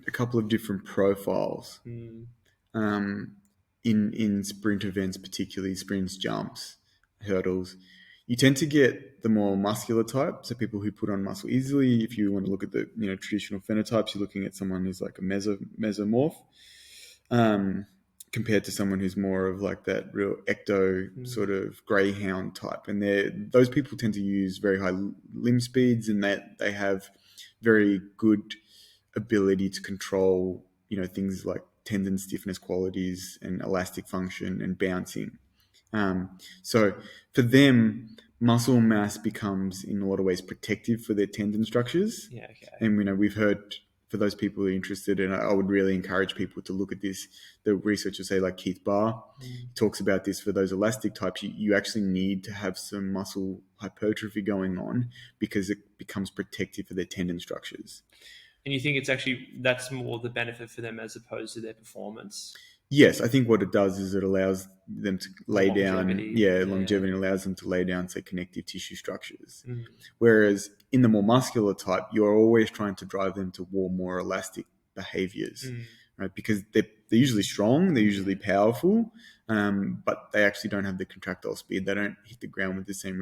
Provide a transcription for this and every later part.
a couple of different profiles in sprint events, particularly sprints, jumps, hurdles. You tend to get the more muscular type, so people who put on muscle easily. If you want to look at the traditional phenotypes, you're looking at someone who's like a mesomorph, compared to someone who's more of like that real ecto sort of greyhound type. And those people tend to use very high limb speeds, and that they have very good ability to control, things like tendon stiffness qualities and elastic function and bouncing. So for them, muscle mass becomes in a lot of ways protective for their tendon structures. Yeah, okay. And we've heard, for those people who are interested, and I would really encourage people to look at this, the researchers say, like Keith Barr talks about this, for those elastic types, you actually need to have some muscle hypertrophy going on because it becomes protective for their tendon structures. And you think that's more the benefit for them as opposed to their performance? Yes, I think what it does is it allows them to lay Longevity. down, longevity allows them to lay down, say, connective tissue structures. Whereas in the more muscular type, you're always trying to drive them toward more elastic behaviors, right? Because they're usually strong, they're usually powerful, but they actually don't have the contractile speed. They don't hit the ground with the same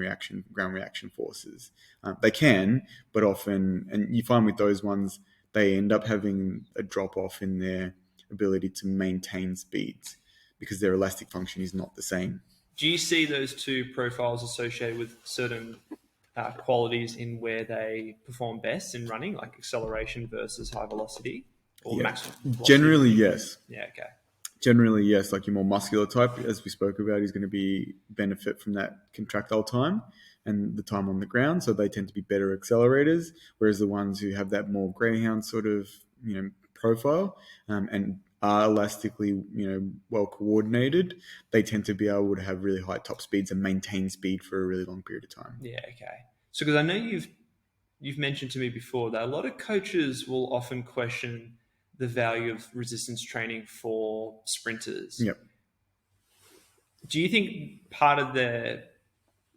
ground reaction forces. They can, but often, and you find with those ones, they end up having a drop off in their ability to maintain speeds because their elastic function is not the same. Do you see those two profiles associated with certain qualities in where they perform best in running, like acceleration versus high velocity or maximum velocity? Generally, yes. Yeah, okay. Generally, yes. Like your more muscular type, as we spoke about, is going to be benefit from that contractile time and the time on the ground. So they tend to be better accelerators, whereas the ones who have that more greyhound sort of, profile, and are elastically, well coordinated, they tend to be able to have really high top speeds and maintain speed for a really long period of time. Yeah, okay. So because I know you've mentioned to me before that a lot of coaches will often question the value of resistance training for sprinters. Yep. Do you think part of the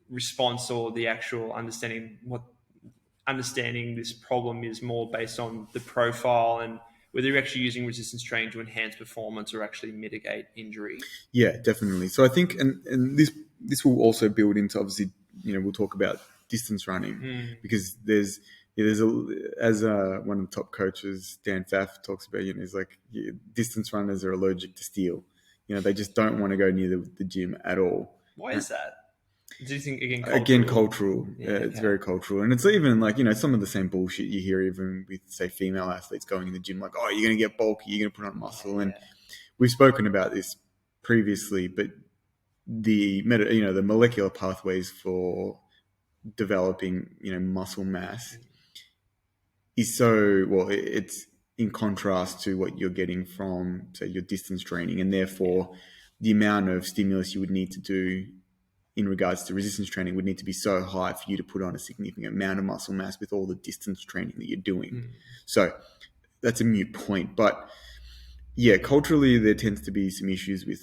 response or the actual understanding this problem is more based on the profile and whether you're actually using resistance training to enhance performance or actually mitigate injury? Yeah, definitely. So I think, and this will also build into, obviously, we'll talk about distance running because there's one of the top coaches, Dan Pfaff, talks about, he's like, distance runners are allergic to steel. They just don't want to go near the gym at all. Why is that? Do you think, cultural? It's very cultural. And it's even like, some of the same bullshit you hear even with, say, female athletes going in the gym, like, oh, you're going to get bulky, you're going to put on muscle. And we've spoken about this previously, but the molecular pathways for developing, muscle mass is it's in contrast to what you're getting from, say, your distance training. And therefore the amount of stimulus you would need to do in regards to resistance training would need to be so high for you to put on a significant amount of muscle mass with all the distance training that you're doing. So that's a moot point. But yeah, culturally, there tends to be some issues with